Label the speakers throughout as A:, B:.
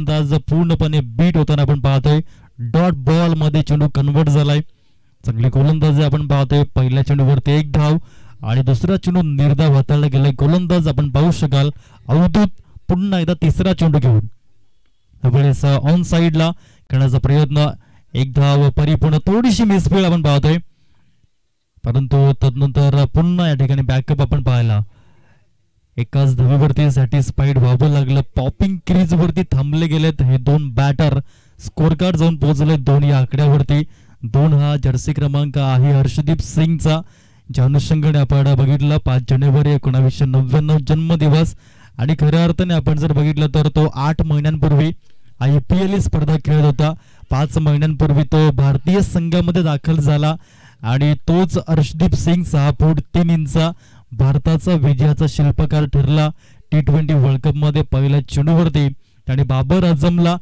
A: गोलंदाज पूर्णपणे बीट होताना आपण पाहतोय. डॉट बॉल मध्ये चेंडू कन्वर्ट झालाय. चांगली गोलंदाजी आपण पाहतोय. पहिल्या चेंडूवरती 1 धाव आणि दुसरा चेंडू निर्धाव हाताळला गेलाय. गोलंदाज आपण पाहू शकाल अवधूत पुन्हा एकदा तिसरा चेंडू घेऊन त्यावेळेस ऑन साइडला खेळण्याचा प्रयत्न. 1 धाव परिपूर्ण. थोडीशी मिसफील्ड आपण पाहतोय परंतु तदनंतर पुन्हा या ठिकाणी बॅकअप आपण पाहिला. एकाच धावेवरती सॅटिस्फाईड व्हावं लागलं. पॉपिंग क्रीज वरती थांबले गेलेत हे 2 बॅटर. स्कोर कार्ड जाऊन पोहोचले 2 या आकड्यावरती. 2 हा जर्सी क्रमांक आहे हर्षदीप सिंगचा. ज्या अनुषंगाने आपण बघितलं 5 जानेवारी 1999 जन्मदिवस आणि खऱ्या अर्थाने आपण जर बघितलं तर तो 8 महिन्यांपूर्वी IPL स्पर्धा खेळत होता. 5 महिन्यांपूर्वी तो भारतीय संघामध्ये दाखल झाला आणि तोच हर्षदीप सिंग 6 फूट 3 इंचा भारताचा विजयाचा शिल्पकार ठरला. T20 वर्ल्ड कप मध्ये पहिल्या चेंडूवरती त्याने बाबर आझमला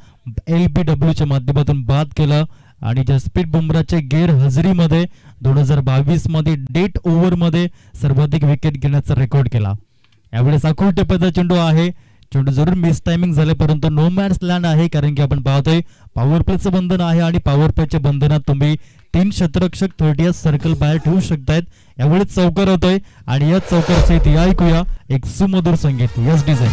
A: LBW च्या माध्यमातून बाद केलं आणि जसप्रीत बुमराच्या गैरहजेरीमध्ये 2022 मध्ये डेट ओव्हर मध्ये सर्वाधिक विकेट घेण्याचा रेकॉर्ड केला. यावेळेस अकुल टेपेचा चेंडू आहे. चेंडू जरूर मिस टायमिंग झाले परंतु नो मॅन्स लँड आहे कारण की आपण पाहतोय पॉवर प्लेचं बंधन आहे आणि पॉवर प्लेच्या बंधनात तुम्ही 3 क्षेत्ररक्षक 30 सर्कल बाहेर ठेवू शकतायत. यावेळेस चौकार होतोय आणि या चौकारचे इथे ऐकूया एक सुमधुर संगीत. यस डिझाईन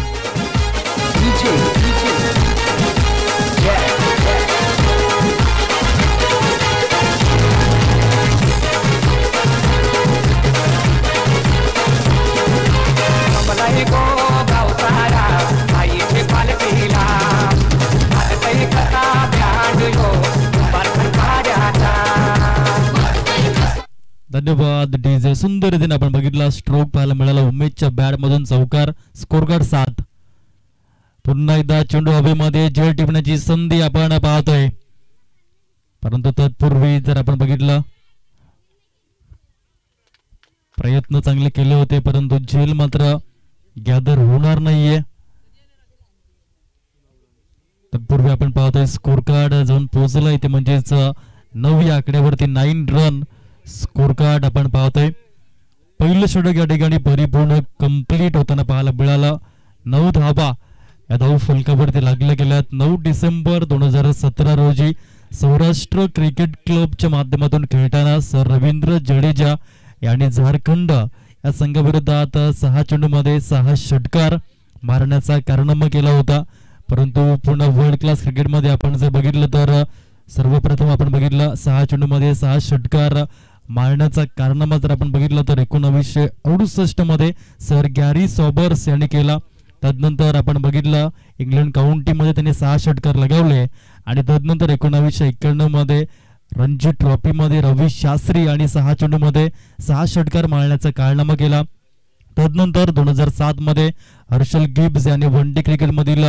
A: धन्यवाद डीजे. सुंदर रीतीने आपण बघितला स्ट्रोक पाहायला मिळाला उमेशच्या बॅट मधून चौकार. Score card 7. पुन्हा एकदा चेंडू हवेमध्ये झेल टिपण्याची संधी आपण पाहतोय परंतु तत्पूर्वी जर आपण बघितलं प्रयत्न चांगले केले होते परंतु झेल मात्र गॅदर होणार नाहीये. तत्पूर्वी आपण पाहतोय स्कोर कार्ड जाऊन पोहोचला इथे म्हणजेच 9 या आकड्यावरती 9 रन स्कोर कार्ड आपण पाहतोय. पहिलं षटक या ठिकाणी परिपूर्ण कंप्लीट होताना पाहायला मिळालं. 9 धावा या धाव फलकावरती लागल्या गेल्यात. 9 डिसेंबर 2017 रोजी सौराष्ट्र क्रिकेट क्लबच्या माध्यमातून खेळताना सर रवींद्र जडेजा यांनी झारखंड या संघाविरोधात 6 चेंडूमध्ये 6 षटकार मारण्याचा कारनामा केला होता. परंतु पूर्ण वर्ल्ड क्लास क्रिकेटमध्ये आपण जर बघितलं तर सर्वप्रथम आपण बघितलं 6 चेंडूमध्ये 6 षटकार मारण्याचा कारनामा जर आपण बघितलं तर 1968 मध्ये सर गॅरी सॉबर्स यांनी केला. तदनंतर आपण बघितलं इंग्लंड काउंटीमध्ये त्यांनी 6 षटकार लगावले आणि तदनंतर 1991 मध्ये रणजी ट्रॉफी मध्ये रवी शास्त्री आणि 6 चेंडूमध्ये 6 षटकार मारण्याचा कारनामा केला. तदनंतर 2007 मध्ये हर्षल गिब्स यांनी वन डे क्रिकेट मधील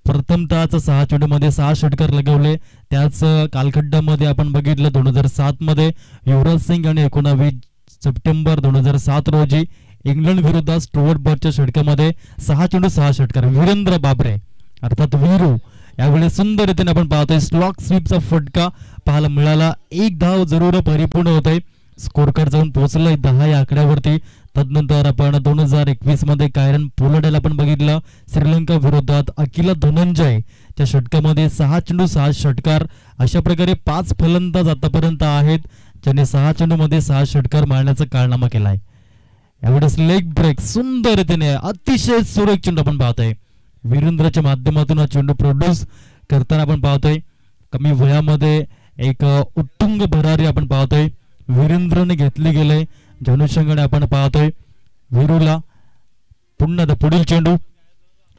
A: प्रथमतःच 6 चेंडूमध्ये 6 षटकार लगावले. त्याच कालखंडामध्ये आपण बघितलं 2007 मध्ये युवराज सिंग यांनी 19 सप्टेंबर 2007 रोजी इंग्लंड विरुद्ध स्टुअर्ट ब्रॉडच्या षटकामध्ये 6 चेंडू 6 षटकार. वीरेंद्र बाबरे अर्थात वीरू यावेळेस सुंदर रीतीने आपण पाहतोय स्लॉक स्वीपचा फटका पाहायला मिळाला. 1 धाव जरूर परिपूर्ण होतोय. स्कोर कार्ड जाऊन पोहोचलंय 10 या आकड्यावरती. तदनंतर आपण 2021 मध्ये कायरन पोलार्ड याला आपण बघितलं श्रीलंका विरोधात अकिला धनंजय च्या षटकामध्ये 6 चेंडू 6 षटकार. अशा प्रकारे 5 फलंदाज आतापर्यंत आहेत ज्यांनी 6 चेंडूमध्ये 6 षटकार मारण्याचा कारनामा केलाय. यावेळेस लेग ब्रेक सुंदर रीतीने अतिशय सुरेख चेंडू आपण पाहतोय. वीरेंद्रच्या माध्यमातून हा चेंडू प्रोड्यूस करताना आपण पाहतोय. कमी वयामध्ये एक उत्तुंग भरारी आपण पाहतोय वीरेंद्रने घेतली गेले. अनुषंगाने आपण पाहतोय वीरूला पुन्हा पुढील चेंडू.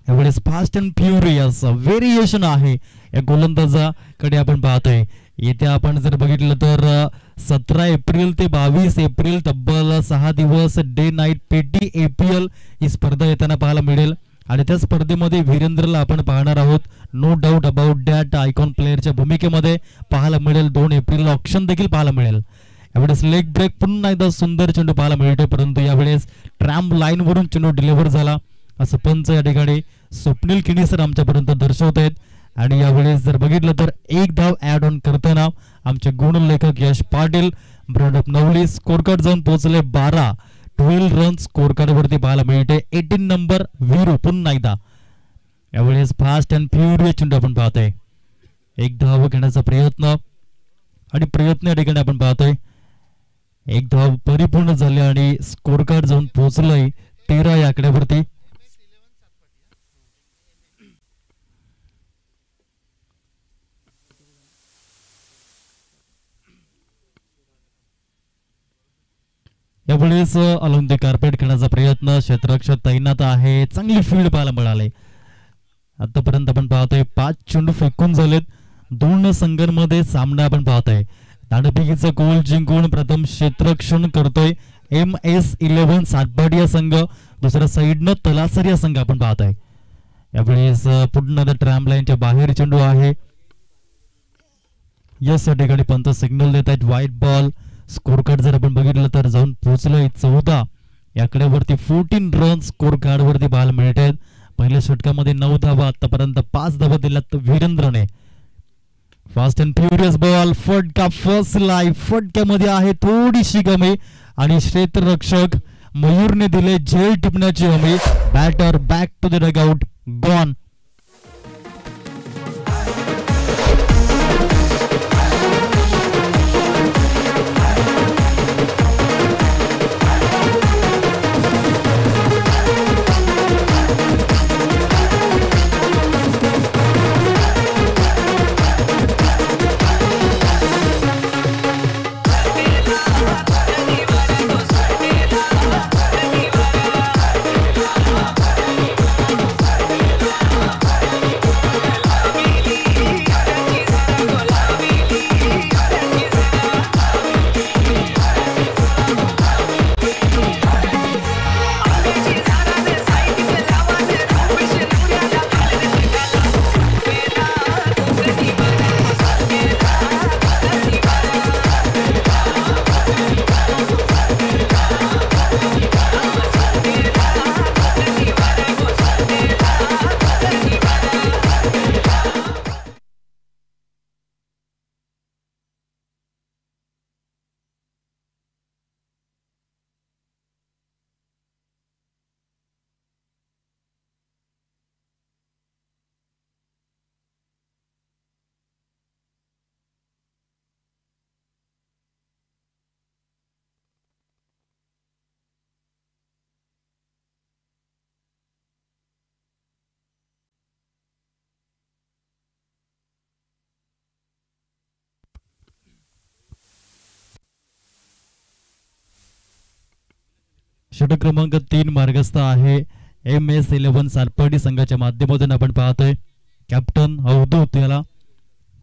A: यावेळेस फास्ट अँड फ्युरियस व्हेरिएशन आहे या गोलंदाजाकडे आपण पाहतोय. येथे आपण जर बघितलं तर 17 एप्रिल ते 22 एप्रिल तब्बल 6 दिवस डे नाईट पेटी APL ही स्पर्धा येताना पाहायला मिळेल आणि त्या स्पर्धेमध्ये वीरेंद्रला आपण पाहणार आहोत. No doubt about that icon प्लेअरच्या भूमिकेमध्ये पाहायला मिळेल. 2 एप्रिलला ऑप्शन देखील पाहायला मिळेल. यावेळेस लेग ब्रेक पुन्हा एकदा सुंदर चेंडू पाहायला मिळतो परंतु यावेळेस ट्रॅम्प लाईन वरून चेंडू डिलिव्हर झाला असं पंच या ठिकाणी स्वप्नील किणीसर आमच्यापर्यंत दर्शवत आहेत. आणि यावेळेस जर बघितलं तर 1 धाव ऍड ऑन करताना आमचे गुणलेखक यश पाटील ब्रॉडअप नवली. स्कोर कार्ड जाऊन पोहोचले 12 रन स्कोर कार्ड वरती पाहायला मिळते. 18 नंबर वीरू पुन्हा एकदा यावेळेस फास्ट अँड फ्युरियस चेंडू आपण पाहतोय. एक धाव घेण्याचा प्रयत्न आणि प्रयत्न या ठिकाणी आपण पाहतोय. एक धाव परिपूर्ण झाली आणि स्कोर कार्ड जाऊन पोहोचलंय 13 या आकड्यावरती. यावेळेस अलॉंग द कार्पेट खेळण्याचा प्रयत्न, क्षेत्ररक्षक तैनात आहे, चांगली फील्ड पाहायला मिळाले. आतापर्यंत आपण पाहतोय 5 चेंडू फेकून झालेत. 2 संघांमध्ये सामना आपण पाहतोय. नाणेफेकीचा गोल जिंकून प्रथम क्षेत्ररक्षण करतोय MS11 सातपाडिया संघ, दुसऱ्या साईडनं तलासरिया संघ आपण पाहतोय. यावेळेस पुन्हा ट्रॅम्प लाईनच्या बाहेर चेंडू आहे. यस या ठिकाणी पंच सिग्नल देत आहेत व्हाईट बॉल. स्कोर कार्ड जर आपण बघितलं तर जाऊन पोहोचलंय 14 या आकड्यावरती. 14 रन स्कोर कार्ड वरती पाहायला मिळत आहेत. पहिल्या षटकामध्ये 9 धावा, आतापर्यंत 5 धावा दिल्यात वीरेंद्रने. फास्ट अँड फ्युरियस बॉल, फटका फर्स्ट लाईफ, फटक्यामध्ये आहे थोडीशी कमी आणि क्षेत्ररक्षक मयूरने दिले झेल टिपण्याची हमी. Batter back to the dugout, gone. षटक क्रमांक 3 मार्गस्थ आहे MS11 सातपाडी संघाच्या माध्यमातून आपण पाहतोय. कॅप्टन अवधूत याला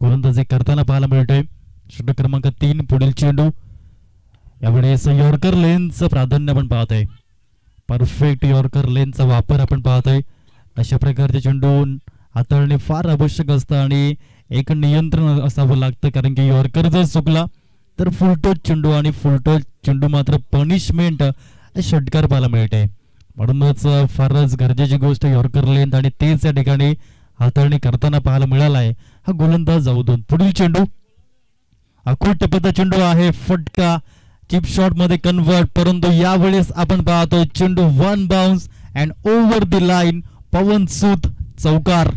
A: गोलंदाजी करताना पाहायला मिळतोय. षटक क्रमांक 3 पुढील चेंडू. यावेळेस यॉर्कर लेनचं प्राधान्य आपण पाहतोय. परफेक्ट यॉर्कर लेनचा वापर आपण पाहतोय. अशा प्रकारचे चेंडू हाताळणे फार आवश्यक असतं आणि एक नियंत्रण असावं लागतं, कारण की यॉर्कर जर चुकला तर फुलटोच चेंडू आणि फुलटोच चेंडू मात्र पनिशमेंट षटकार पाहायला मिळते. म्हणूनच फारच गरजेची गोष्ट यॉर्कर लेंथ आणि तेच या ठिकाणी हाताळणी करताना पाहायला मिळाला आहे हा गोलंदाज जाऊन. पुढील चेंडू अखोट टप्प्याचा चेंडू आहे, फटका चिप शॉट मध्ये कन्वर्ट, परंतु यावेळेस आपण पाहतो चेंडू 1 bounce and over the line. Pawan Sood चौकार.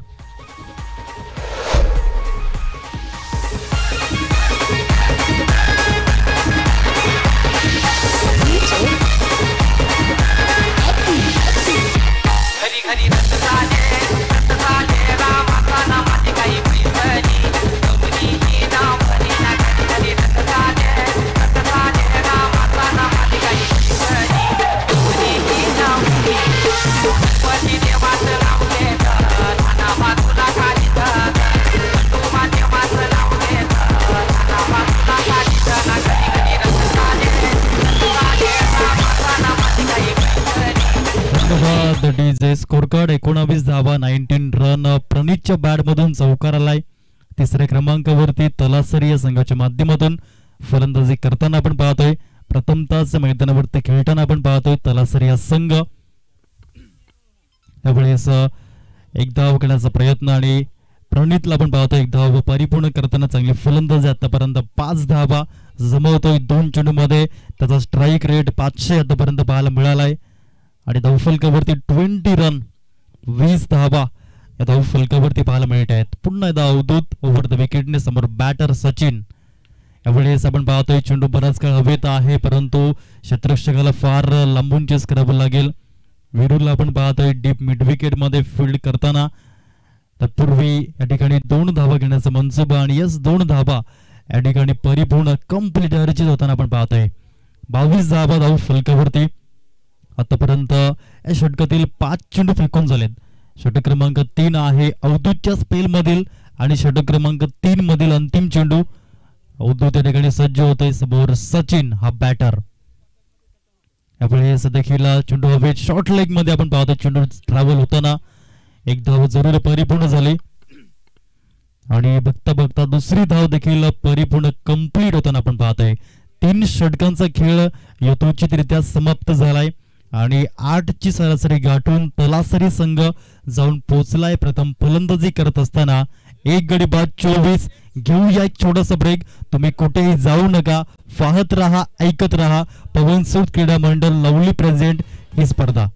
A: स्कोर कार्ड 19 धावा, 19 रन. प्रणीतच्या बॅट मधून चौकार आलाय. तिसऱ्या क्रमांकावरती तलासरी संघाच्या माध्यमातून फलंदाजी करताना आपण पाहतोय. प्रथमतःच मैदानावरती खेळताना आपण पाहतोय तलासरी संघ. यावेळेस एक धाव करण्याचा प्रयत्न आणि प्रणीतला आपण पाहतोय एक धाव परिपूर्ण करताना चांगली फलंदाजी. आतापर्यंत 5 धावा जमवतोय 2 चेंडू मध्ये. त्याचा स्ट्राईक रेट 500 आतापर्यंत पाहायला मिळालाय आणि धावफलकावरती 20 रन 20 धावा या धाव फलकावरती पाहायला मिळत आहेत. पुन्हा एकदा अवधूत ओव्हर द विकेटने समोर बॅटर सचिन. यावेळेस आपण पाहतोय चेंडू बराच काळ हवेत आहे, परंतु क्षेत्ररक्षकाला फार लांबून चेस करावं लागेल. विरूला आपण पाहतोय डीप मिड विकेट मध्ये फील्ड करताना. तत्पूर्वी या ठिकाणी 2 धावा घेण्याचा मनसुबा आणि यस 2 धावा या ठिकाणी परिपूर्ण कंप्लीट अर्चित होताना आपण पाहतोय. 22 धावा धाव फलकावरती. आतापर्यंत या षटकातील 5 चेंडू फेकून झालेत. षटक क्रमांक 3 आहे अवधूतच्या स्पेल मधील आणि षटक क्रमांक 3 मधील अंतिम चेंडू. अवधूत या ठिकाणी सज्ज होतोय, समोर सचिन हा बॅटर. यावेळेस देखील चेंडू हवेत शॉर्ट लेग मध्ये आपण पाहतोय. चेंडू ट्रॅव्हल होताना एक धाव जरूर परिपूर्ण झाली आणि बघता बघता दुसरी धाव देखील परिपूर्ण कंप्लीट होताना आपण पाहतोय. 3 षटकांचा खेळ यथोचितरित्या समाप्त झालाय आणि 8ची सरासरी गाठून तलासरी संघ जाऊन पोहोचलाय. प्रथम फलंदाजी करत असताना 1 गडी बाद 24. घेऊया एक छोटासा ब्रेक. तुम्ही कुठेही जाऊ नका, पाहत रहा, ऐकत रहा. पवन सूत क्रीडा मंडळ लवली प्रेझेंट ही स्पर्धा.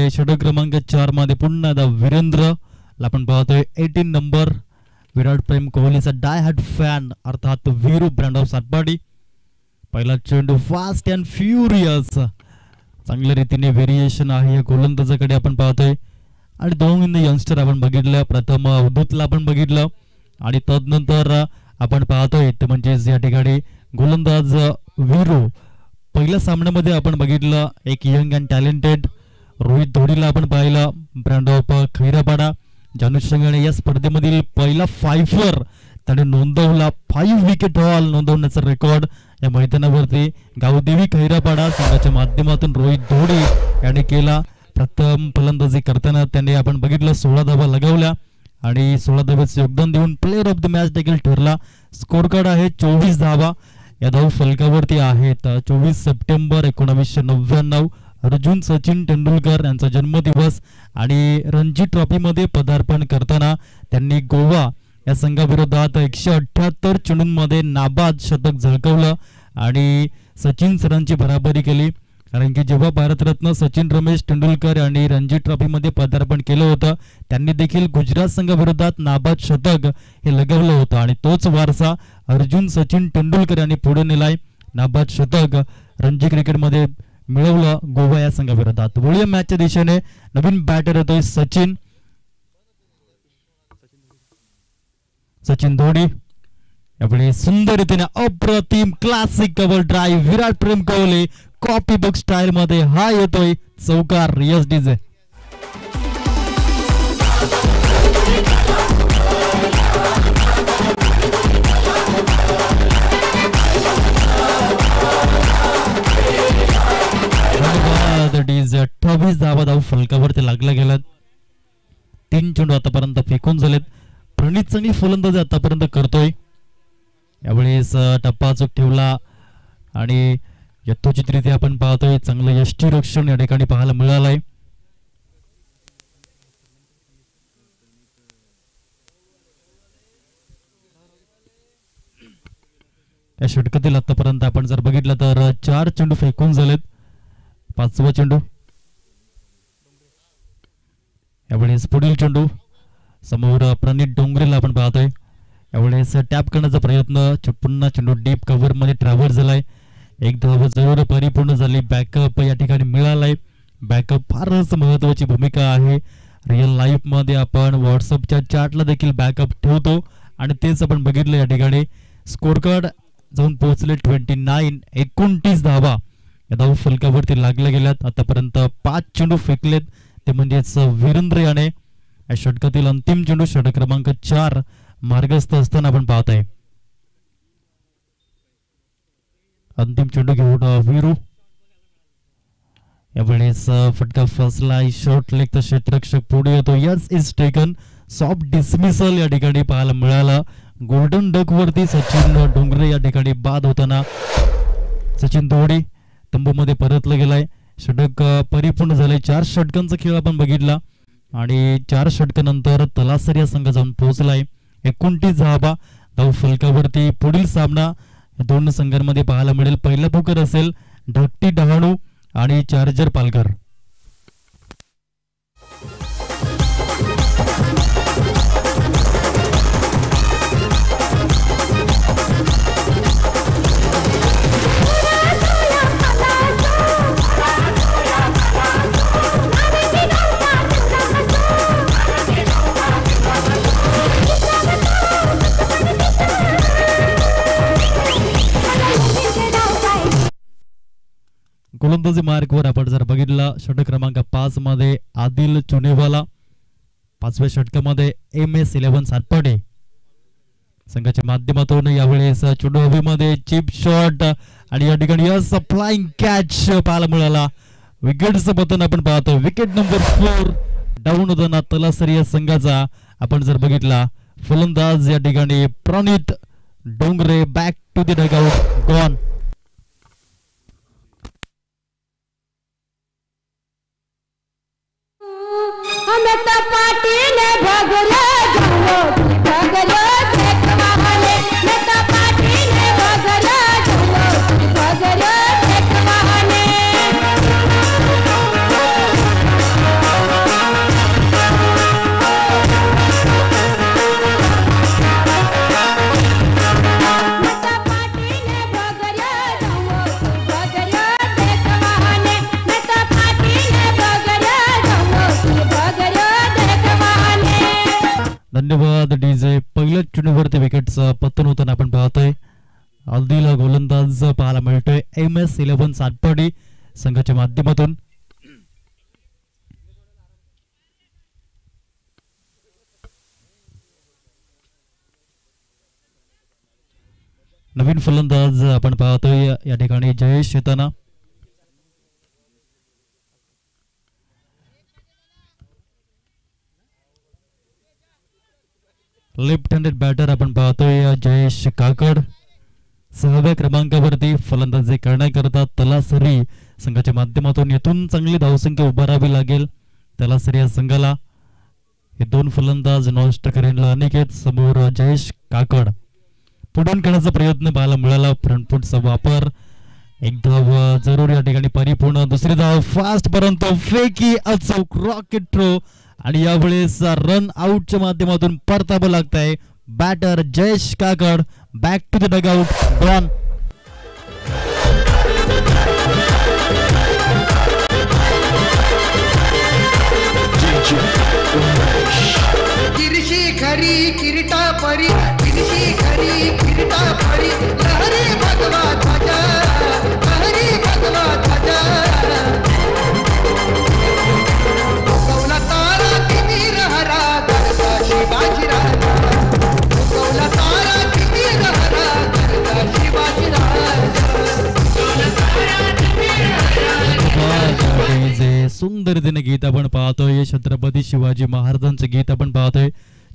A: षटक क्रमांक 4 मध्ये पुन्हा वीरेंद्र आपण पाहतोय 18 नंबर. विराट प्रेम कोहलीचा डाय हार्ट फॅन अर्थात वीरू ब्रँड ऑफ सातपाडी. पहिला चेंडू फास्ट अँड फ्युरियस, चांगल्या रीतीने व्हेरिएशन आहे या गोलंदाजाकडे आपण पाहतोय. आणि 2 यंगस्टर आपण बघितलं. प्रथम अवधूतला आपण बघितलं आणि तदनंतर आपण पाहतोय ते म्हणजे या ठिकाणी गोलंदाज वीरू. पहिल्या सामन्यामध्ये आपण बघितलं एक यंग अँड टॅलेंटेड रोहित धोनीला आपण पाहिलं, ब्रँड ऑफ खैरापाडा. जानुष संघाने या स्पर्धेमधील पहिला 5 त्याने नोंदवला. 5 विकेट हॉल नोंदवण्याचा रेकॉर्ड या मैदानावरती गावदेवी खैरापाडा संघाच्या माध्यमातून रोहित धोनी याने केला. प्रथम फलंदाजी करताना त्याने आपण बघितलं 16 धावा लगावल्या आणि 16 धाव्याचे योगदान देऊन प्लेअर ऑफ द मॅच देखील ठरला. स्कोर कार्ड आहे 24 धावा. या धाव फलकावरती आहेत. 24 सप्टेंबर 1999 अर्जुन सचिन तेंडुलकर यांचा जन्मदिवस आणि रणजी ट्रॉफी मध्ये पदार्पण करताना त्यांनी गोवा या संघाविरोधात 178 चेंडूंमध्ये नाबाद शतक झळकवलं आणि सचिन सरांची बराबरी केली. कारण की जेव्हा भारतरत्न सचिन रमेश तेंडुलकर यांनी रणजी ट्रॉफी मध्ये पदार्पण केलं होतं त्यांनी देखील गुजरात संघाविरोधात नाबाद शतक हे लगवलं होतं आणि तोच वारसा अर्जुन सचिन तेंडुलकर यांनी पुढे नेलाय. नाबाद शतक रणजी क्रिकेट मध्ये मिळवलं गोवा या संघाविरोधात. वळूया मॅचच्या दिशेने. नवीन बॅटर येतोय सचिन धोनी. यावेळी सुंदर रीतीने अप्रतिम क्लासिक कव्हर ड्राईव्ह विराट प्रेम कोहली कॉपी बुक स्टाईल मध्ये हा येतोय चौकार. यस डीजे डीज 28 धावा धाव फलकावरती लागल्या गेल्यात. 3 चेंडू आतापर्यंत फेकून झालेत. प्रणित चांगली फलंदाजी आतापर्यंत करतोय. यावेळेस टप्पा चूक ठेवला आणि यथोचितरित्या आपण पाहतोय चांगलं यष्टीरक्षण या ठिकाणी पाहायला मिळालंय. या षटकातील आतापर्यंत आपण जर बघितलं तर 4 चेंडू फेकून झालेत. 5वा चेंडू. यावेळेस पुढील चेंडू समोर प्रणित डोंगरेला आपण पाहतोय. यावेळेस टॅप करण्याचा प्रयत्न. पुन्हा चेंडू डीप कव्हर मध्ये ट्रॅव्हल झालाय. एक धाव जरूर परिपूर्ण झाली. बॅकअप या ठिकाणी मिळालाय. बॅकअप फारच महत्वाची भूमिका आहे. रिअल लाईफ मध्ये आपण व्हॉट्सअपच्या चॅटला देखील बॅकअप ठेवतो आणि तेच आपण बघितलं. या ठिकाणी स्कोर कार्ड जाऊन पोहोचले 29 धावा या धाव फलकावरती लागल्या गेल्यात. आतापर्यंत 5 चेंडू फेकलेत ते म्हणजेच वीरेंद्र याने या षटकातील अंतिम चेंडू षटक क्रमांक 4 मार्गस्थ असताना आपण पाहत आहे. अंतिम चेंडू घेऊन वीरू यावेळेस फटका फसलाय. शॉर्ट लेगचा क्षेत्ररक्षक पुढे येतो. Yes is taken. Soft dismissal या ठिकाणी पाहायला मिळाला. गोल्डन डक वरती सचिन डोंगरे या ठिकाणी बाद होताना सचिन दोडी तंबूमध्ये परतला गेलाय. षटक परिपूर्ण झाले. 4 षटकांचा खेळ आपण बघितला आणि 4 षटकानंतर तलासरी या संघ जाऊन पोहोचलाय. 29 धावा धाव फलकावरती. पुढील सामना दोन संघांमध्ये पाहायला मिळेल. पहिला पुकार असेल धाकटी डहाणू आणि चार्जर पालघर. गोलंदाजी मार्कवर आपण जर बघितला षटक क्रमांक 5 मध्ये आदिल चुनेवाला. 5व्या षटकामध्ये MS11 सातपाडे संघाच्या माध्यमातून यावेळेस चुडू हवेमध्ये चिप शॉट आणि या ठिकाणी फ्लाइंग कॅच पाहायला मिळाला. विकेटचं पतन आपण पाहतो. विकेट नंबर 4 डाऊन होताना तलासरी या संघाचा आपण जर बघितला. फलंदाज या ठिकाणी Pranit Dongre. Back to the dugout. Gone. धन्यवाद डीजे. पहिल्या चुनीवरती विकेटचं पतन होताना आपण पाहतोय. आदिल गोलंदाज पाहायला मिळतोय. MS11 सातपाडी संघाच्या माध्यमातून. नवीन फलंदाज आपण पाहतोय या ठिकाणी जयेश येताना. लेफ्ट हँडेड बॅटर आपण पाहतोय जयेश काकड. 6व्या क्रमांकावरती फलंदाजी करण्याकरता तलासरी संघाच्या माध्यमातून. येथून चांगली धावसंख्या उभारावी लागेल तलासरी या संघाला. हे दोन फलंदाज नॉस्ट करेनला अनिकेत समोर जयेश काकड. पुढून खेळण्याचा प्रयत्न पाहायला मिळाला. फ्रंटफूटचा वापर. एक धाव जरूर या ठिकाणी परिपूर्ण. दुसरी धाव फास्ट परंतु फेकी अचूक रॉकेट थ्रो आणि यावेळेस रन आउटच्या माध्यमातून परतावं लागतंय. Batter Jayesh Kakad. Back to the dugout. Gone.
B: किरशी खरी किरीटा परी किरशी खरी किरीटा परी लहरी भगवा ध्वजा लहरी भगवा ध्वजा गौला तारा किमीर हरा गरजा शिवाजी राजा गौला तारा किमीर हरा गरजा शिवाजी राजा गौला तारा किमीर हरा.
A: सुंदर रीतीने गीत आपण पाहतोय. छत्रपती शिवाजी महाराजांचं गीत आपण पाहतोय.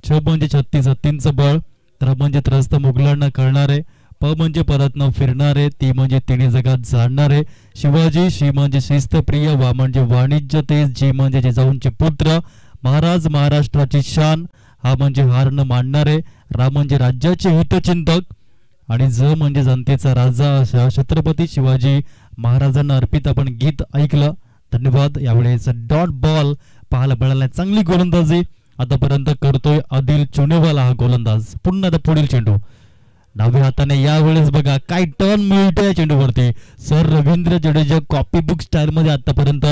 A: 6 म्हणजे 36 हत्तींचं बळ. 3 म्हणजे त्रस्त मुघलांना कळणारे. प म्हणजे परत न फिरणारे. ती म्हणजे तिन्ही जगात जाणणारे. शिवाजी. शी म्हणजे शिस्तप्रिय. वा म्हणजे वाणिज्य तेज. जी म्हणजे जिजाऊंचे पुत्र. महाराज महाराष्ट्राची शान. हा म्हणजे हार न मानणारे. रा म्हणजे राज्याचे हितचिंतक आणि ज म्हणजे जनतेचा राजा. अशा छत्रपती शिवाजी महाराजांना अर्पित आपण गीत ऐकलं. धन्यवाद. यावेळेस डॉट बॉल पाहायला मिळाला. चांगली गोलंदाजी आतापर्यंत करतोय आदिल चुनेवाला हा गोलंदाज. पुन्हा पुढील चेंडू डाव्या हाताने. यावेळेस बघा काय टर्न मिळतोय चेंडूवरती. Sir Ravindra Jadeja copy book style मध्ये आतापर्यंत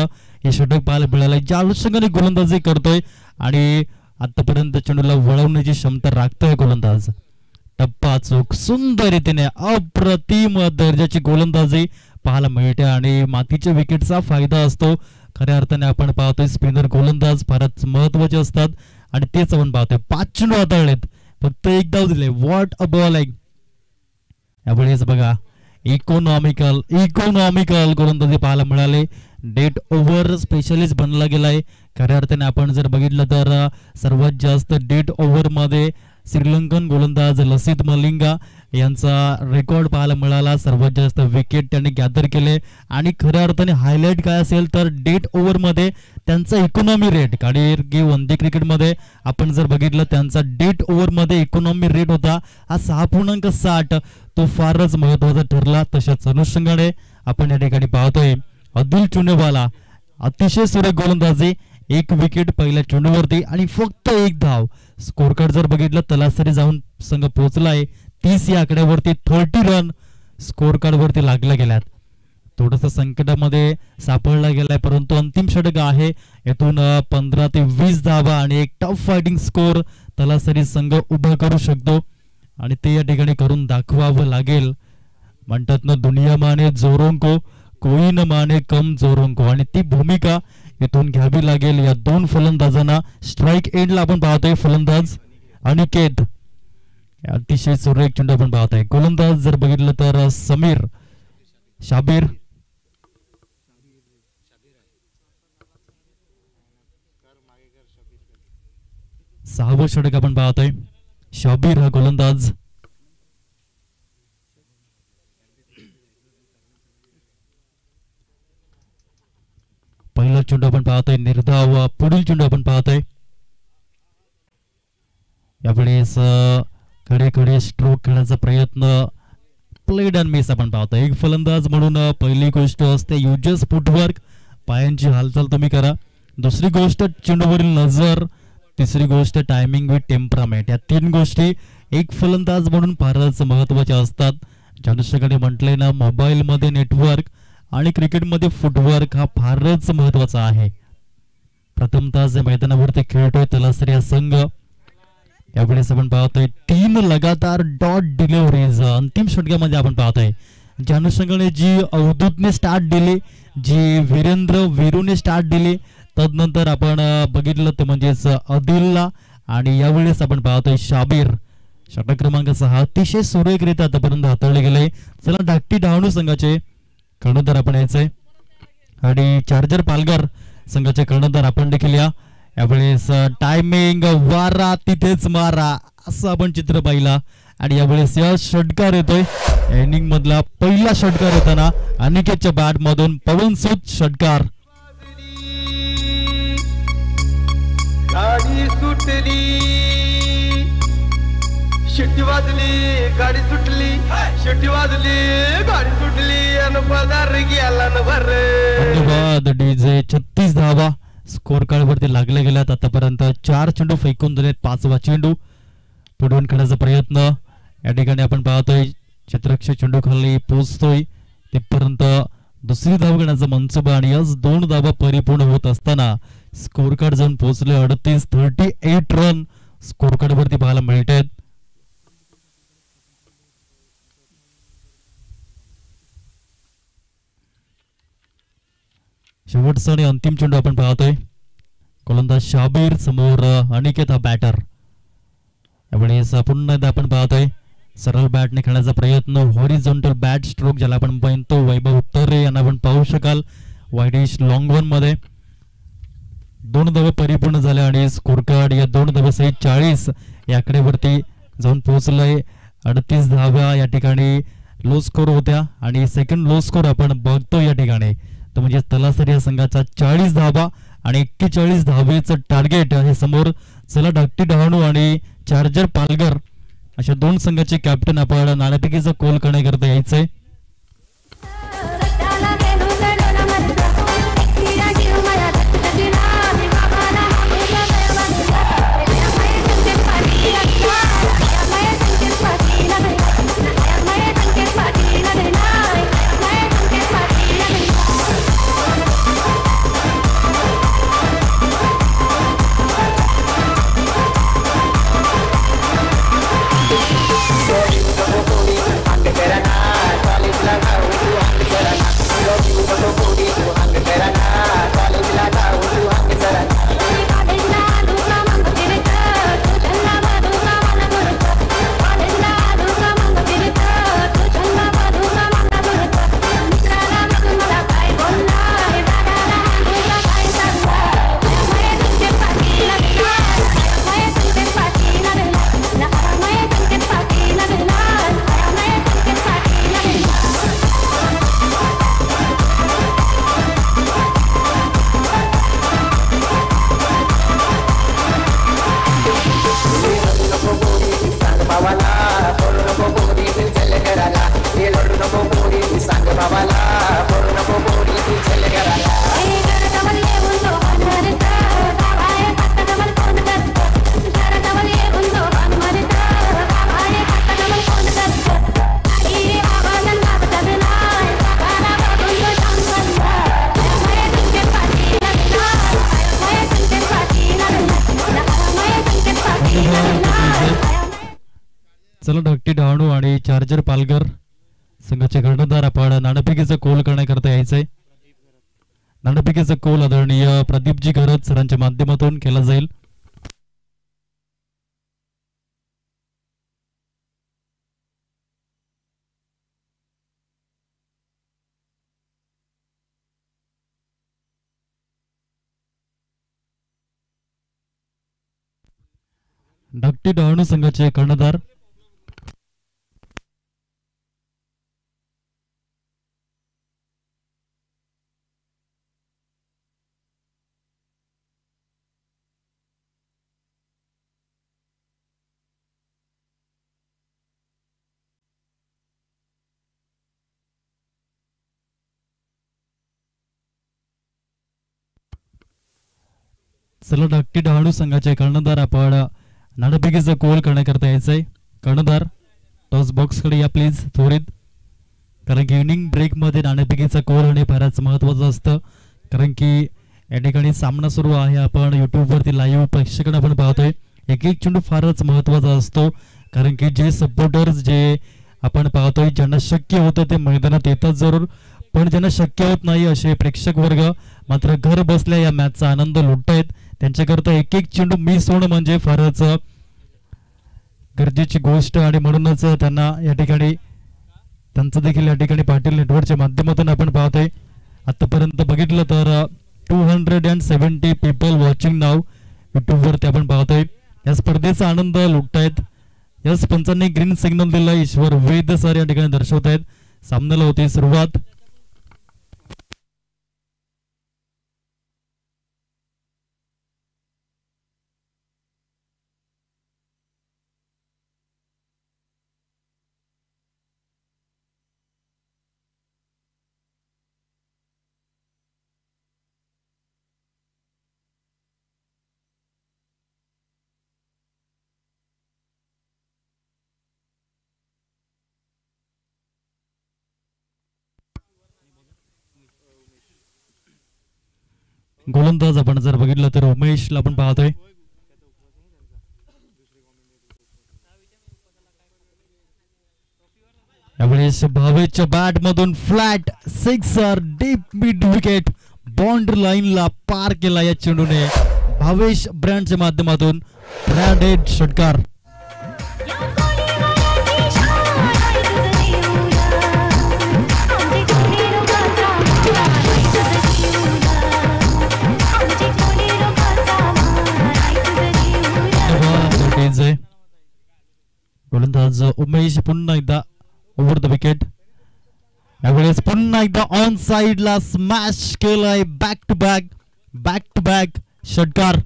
A: हे षटक पाहायला मिळालंय. ज्या अनुषंगाने गोलंदाजी करतोय आणि आतापर्यंत चेंडूला वळवण्याची क्षमता राखतोय गोलंदाज. टप्पा चूक सुंदर रीतीने अप्रतिम दर्जाची गोलंदाजी पाहायला मिळते आणि मातीच्या विकेटचा फायदा असतो. खऱ्या अर्थाने आपण पाहतोय स्पिनर गोलंदाज फारच महत्वाचे असतात आणि तेच आपण पाहतोय. 5 चेंडू हाताळलेत. फक्त एक धाव दिले. What a bowling. यावेळेस बघा इकॉनॉमिकल गोलंदाजी पाहायला मिळाले. डेट ओव्हर स्पेशलिस्ट बनला गेलाय. खऱ्या अर्थाने आपण जर बघितलं तर सर्वात जास्त डेट ओव्हर मध्ये श्रीलंकन गोलंदाज लसिथ मलिंगा यांचा रेकॉर्ड पाहायला मिळाला. सर्वात जास्त विकेट त्यांनी गॅदर केले आणि खऱ्या अर्थाने हायलाइट काय असेल तर डेट ओव्हर मध्ये त्यांचा इकॉनॉमी रेट, कारण की वन डे क्रिकेटमध्ये आपण जर बघितलं त्यांचा डेट ओव्हर मध्ये इकॉनॉमी रेट होता हा 6.60. तो फारच महत्वाचा ठरला. तशाच अनुषंगाने आपण या ठिकाणी पाहतोय अब्दुल चुनेवाला अतिशय सुरेख गोलंदाजी, 1 विकेट पहिल्या चेंडूवरती आणि फक्त 1 धाव. स्कोर कार्ड जर बघितलं तलासरी जाऊन संघ पोहोचलाय 30 या आकड्यावरती. 30 रन स्कोर कार्ड वरती लागल्या गेल्यात. थोडस संकटामध्ये सापडला गेलाय, परंतु अंतिम षटक आहे. येथून 15 ते 20 धावा आणि एक टफ फायटिंग स्कोर तलासरी संघ उभा करू शकतो आणि ते या ठिकाणी करून दाखवावं लागेल. म्हणतात ना, दुनिया माने जोरों को कोई न माने कम जोरों को, आणि ती भूमिका इथून घ्यावी लागेल या 2 फलंदाजांना. स्ट्राईक एंडला आपण पाहतोय फलंदाज अनिकेत, अतिशय सुरेख चेंडू आपण पाहतोय. गोलंदाज जर बघितलं तर समीर शाबीर, सहावं षटक आपण पाहतोय. शाबीर हा गोलंदाज. पहिला चेंडू आपण पाहतोय निर्धाव. पुढील चेंडू आपण पाहतोय यावेळेस कडे स्ट्रोक खेळण्याचा प्रयत्न, प्लेड अँड मिस आपण पाहतोय. एक फलंदाज म्हणून पहिली गोष्ट असते युजर्स फुटवर्क, पायांची हालचाल तुम्ही करा. दुसरी गोष्ट चेंडूवरील नजर. तिसरी गोष्ट टायमिंग विथ टेम्परामेंट. या 3 गोष्टी एक फलंदाज म्हणून फारच महत्वाच्या असतात. ज्यानुसार म्हटलंय ना, मोबाईल मध्ये नेटवर्क आणि क्रिकेटमध्ये फुटवर्क हा फारच महत्वाचा आहे. प्रथमतः जे मैदानावरती खेळतोय तलासरी हा संघ, यावेळेस आपण पाहतोय 3 लगातार डॉट डिलिव्हरीज अंतिम षटकामध्ये आपण पाहतोय. ज्या अनुषंगाने जी अवधूतने स्टार्ट दिली, जी वीरेंद्र वीरूने स्टार्ट दिली, तदनंतर आपण बघितलं ते म्हणजेच अदिलला, आणि यावेळेस आपण पाहतोय शाबीर. षटक क्रमांक 6 अतिशय सुरेखरित्या आतापर्यंत हाताळले गेले. चला धाकटी डहाणू संघाचे कर्णधार आपण यायचंय आणि चार्जर पालघर संघाचे कर्णधार आपण देखील यावेळेस टायमिंग वारा तिथेच मारा असं आपण चित्र पाहिला. आणि यावेळेस या षटकार येतोय, इनिंग मधला पहिला षटकार येताना अनिकेतच्या बॅट मधून पवन सूद षटकार.
C: गाडी सुटली, शिट्टी वाजली, गाडी सुटली, शिट्टी वाजली, गाडी सुटली आणि बाजार गेला न भर.
A: धन्यवाद डीजे. 36 धावा स्कोर कार्ड वरती लागले गेल्यात. आतापर्यंत 4 चेंडू फेकून दिलेत. 5वा चेंडू पुढून खेळण्याचा प्रयत्न. या ठिकाणी आपण पाहतोय चित्रक्षक चेंडू खाली पोहोचतोय तिथपर्यंत दुसरी धाव घेण्याचा मनसुबा, आणि आज 2 धावा परिपूर्ण होत असताना स्कोर कार्ड जाऊन पोहोचले 38 रन स्कोर कार्ड वरती पाहायला मिळत आहेत. शेवटचा आणि अंतिम चेंडू आपण पाहतोय. गोलंदाज शाबीर समोर अनिकेत हा बॅटर. यावेळेस पुन्हा एकदा आपण पाहतोय सरळ बॅटने खेळण्याचा प्रयत्न, हॉरिझॉन्टल बॅट स्ट्रोक ज्याला आपण म्हणतो. वैभव उत्तरे यांना आपण पाहू शकाल वाईडिश लॉंग वन मध्ये. 2 धावा परिपूर्ण झाल्या आणि स्कोर कार्ड या 2 धावासहित 40 या आकड्यावरती जाऊन पोहोचलंय. 38 धावा या ठिकाणी लो स्कोर होत्या आणि सेकंड लो स्कोर आपण बघतो या ठिकाणी. तर म्हणजे तलासरी या संघाचा 40 धावा आणि 41 धावेचं टार्गेट हे समोर. चला धाकटी डहाणू आणि चार्जर पालघर अशा 2 संघाचे कॅप्टन आपण नाणेफेकीचा कोल करण्याकरता यायचंय. चला धाकटी डहाणू आणि चार्जर पालघर संघाचे कर्णधार आपण नाणेफेकीचा कोल करण्याकरता यायचंय. नाणेफेकीचा कोल आदरणीय प्रदीपजी घरत सरांच्या माध्यमातून केला जाईल. धाकटी डहाणू संघाचे कर्णधार चला धाकटी डहाणू संघाचे कर्णधार आपण नाणेफेकीचा कोल करण्याकरता यायचंय. कर्णधार टॉस बॉक्स कडे या प्लीज त्वरित, कारण की इव्हनिंग ब्रेक मध्ये नाणेफेकीचा कोल होणे फारच महत्वाचं असतं. कारण की या ठिकाणी सामना सुरू आहे, आपण युट्यूब वरती लाईव्ह प्रेक्षकांना आपण पाहतोय. एक एक चेंडू फारच महत्वाचा असतो, कारण की जे सपोर्टर्स जे आपण पाहतोय ज्यांना शक्य होतं ते मैदानात येतात जरूर, पण ज्यांना शक्य होत नाही असे प्रेक्षक वर्ग मात्र घर बसल्या या मॅचचा आनंद लुटतायत. त्यांच्याकरता एक एक चेंडू मिस होणं म्हणजे फारच गरजेची गोष्ट, आणि म्हणूनच त्यांना या ठिकाणी त्यांचं देखील या ठिकाणी पाटील नेटवर्कच्या माध्यमातून आपण पाहतोय. आतापर्यंत बघितलं तर 270 पीपल वॉचिंग नाव युट्यूब वरती आपण पाहतोय. या स्पर्धेचा आनंद लुटतायत. याच पंचांनी ग्रीन सिग्नल दिला, ईश्वर वेद सर या ठिकाणी दर्शवतायत. सामन्याला होती सुरुवात. गोलंदाज आपण जर बघितलं तर उमेशला आपण पाहतोय. यावेळेस भावेच्या बॅट मधून flat sixer deep mid wicket boundary लाईनला पार केला या चेंडूने. भावेश ब्रँडच्या माध्यमातून ब्रँडेड षटकार. गोलंदाज उमेश पुन्हा एकदा ओव्हर द विकेट. यावेळेस पुन्हा एकदा ऑन साइडला स्मॅश केलाय. बॅक टू बॅक षटकार.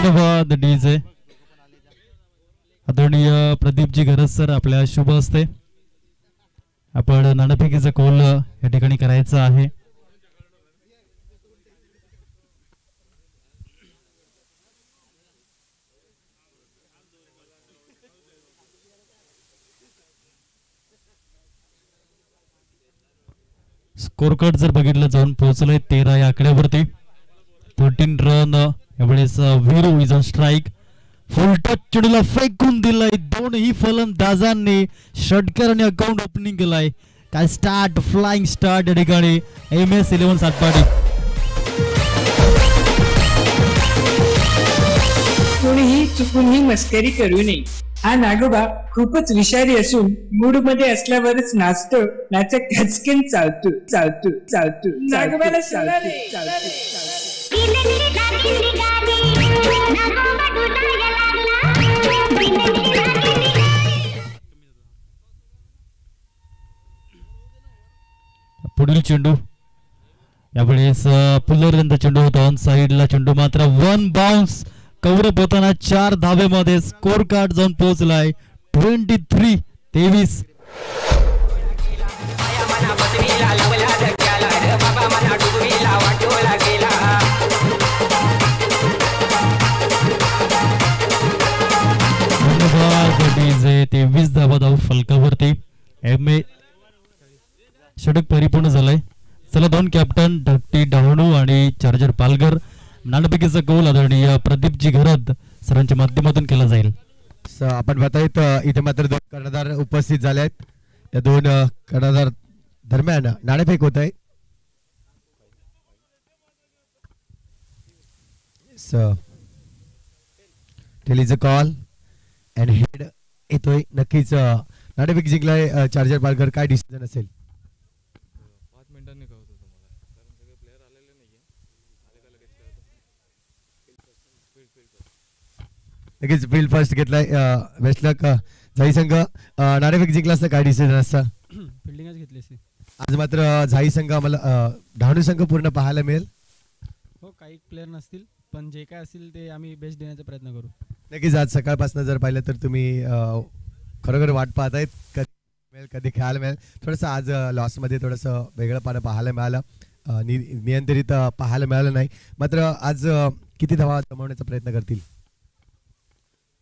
A: धन्यवाद डीजे. आदरणीय प्रदीपजी घरत सर आपल्या शुभ हस्ते आपण नाणेफेकीचा कोल या ठिकाणी करायचा आहे. स्कोर कार्ड जर बघितलं जाऊन पोहोचलंय 13 या आकड्यावरती. 13 रन. यावेळेस Viru is on strike. Full touch चेंडूला फेकून दिलाय. दोनही फलंदाजांनी षटकाराने अकाउंट ओपनिंग केलाय. काय स्टार्ट, फ्लाइंग स्टार्ट या ठिकाणी MS11 सातपाडी.
D: कोणीही चुकूनही मस्करी करू नये. हा नागोबा खूपच विषारी असून मूड मध्ये असल्यावरच नाचतो, नाच खचकन चालतो. नागोबाला
A: पुढील चेंडू. यावेळेस पुलर यांचा चेंडू होता ऑन साइडला. चेंडू मात्र 1 बाउन्स कव्हरअप होताना 4 धावेमध्ये स्कोर कार्ड जाऊन पोहोचलाय 23-23. षटक परिपूर्ण झालंय. चला दोन कॅप्टन धाकटी डहाणू आणि चार्जर पालघर नाणेफेकीचा गोल आदरणीय प्रदीपजी घरत सरांच्या माध्यमातून केला जाईल.
E: आपण पाहतायत इथे मात्र दोन कर्णधार उपस्थित झाले आहेत. या दोन कर्णधार दरम्यान नाणेफेक होत आहे. टेलीचा कॉल अँड हेड येतोय. नक्कीच नाणेफेक जिंकलाय चार्जर पालघर. काय डिसिजन असेल?
F: 5 मिनिटांनी कळत होतं मला, कारण सगळे प्लेयर आलेले नाहीये.
E: नक्कीच फील्ड फर्स्ट घेतलाय. बेस्ट लक झाई संघ. नाणेफेक जिंकला असता काय डिसिजन असता?
F: फिल्डिंगच घेतली असती.
E: आज मात्र झाई संघ आम्हाला डहाणू संघ पूर्ण पाहायला मिळेल.
F: हो, काही प्लेयर नसतील, पण जे काय असेल ते आम्ही बेस्ट देण्याचा प्रयत्न करू.
E: नक्कीच आज सकाळपासून जर पाहिलं तर तुम्ही खरोखर वाट पाहतायत कधी मिळेल, कधी खेळायला मिळेल. थोडंसं आज लॉसमध्ये थोडंसं वेगळं पाहायला मिळालं, नियंत्रित पाहायला मिळालं नाही. मात्र आज किती धावा जमवण्याचा प्रयत्न करतील?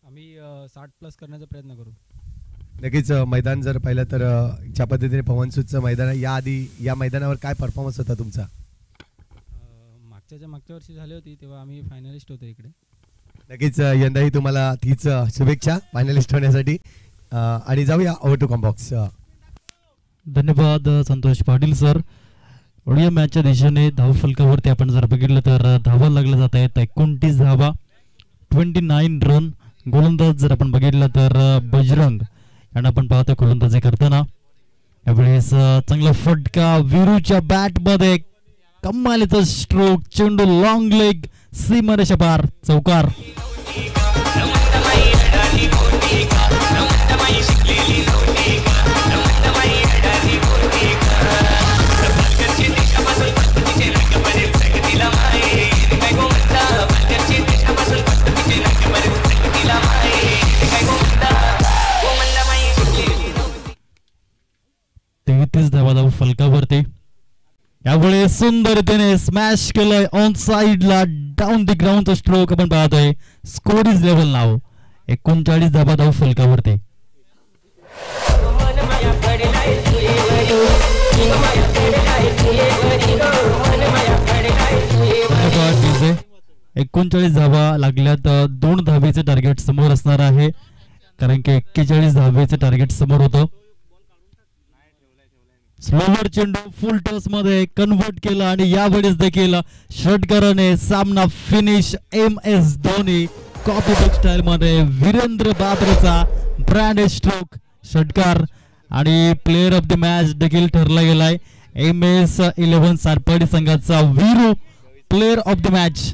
F: आम्ही 60+ करण्याचा प्रयत्न करू.
E: नक्कीच मैदान जर पाहिलं तर ज्या पद्धतीने पवनसूतचं मैदान आहे, याआधी या मैदानावर काय परफॉर्मन्स होता तुमचा?
F: मागच्या वर्षी झाली होती तेव्हा आम्ही फायनलिस्ट होतो इकडे.
E: नक्कीच यंदाही तुम्हाला तीच शुभेच्छा फायनलिस्ट होण्यासाठी. आणि जाऊया ओव्हर टू कॉम्बॉक्स.
A: धन्यवाद संतोष पाटील सर. या मॅचच्या दिशेने धाव फलकावरती आपण जर बघितलं तर धावा लागल्या जात आहेत 29 धावा, 29 रन. गोलंदाज जर आपण बघितलं तर बजरंग यांना आपण पाहतो गोलंदाजी करताना. यावेळेस चांगला फटका वीरूच्या बॅट मध्ये, कमालीचा स्ट्रोक, चेंडू लॉंग लेग, सीमारेषा पार, चौकार. धावा फलकावरती. यावेळेस सुंदरतेने स्मॅश केलंय ऑन साइडला, डाऊन द ग्राउंडचा स्ट्रोक आपण पाहतोय. स्कोर इज लेव्हल नाव. 39 धावा धाव फलकावरती. 39 धावा लागल्यात. 2 धावेचे टार्गेट समोर असणार आहे, कारण की 41 धावेचे टार्गेट समोर होतं. स्लोवर चेंडू फुल टॉस मध्ये कन्वर्ट केला आणि यावेळेस देखील षटकाराने सामना finish. MS Dhoni copy book style मध्ये वीरेंद्र बाबरेचा ब्रँड स्ट्रोक षटकार आणि प्लेअर ऑफ द मॅच देखील ठरला गेलाय. MS 11 सातपाडी संघाचा Veeru player of the match.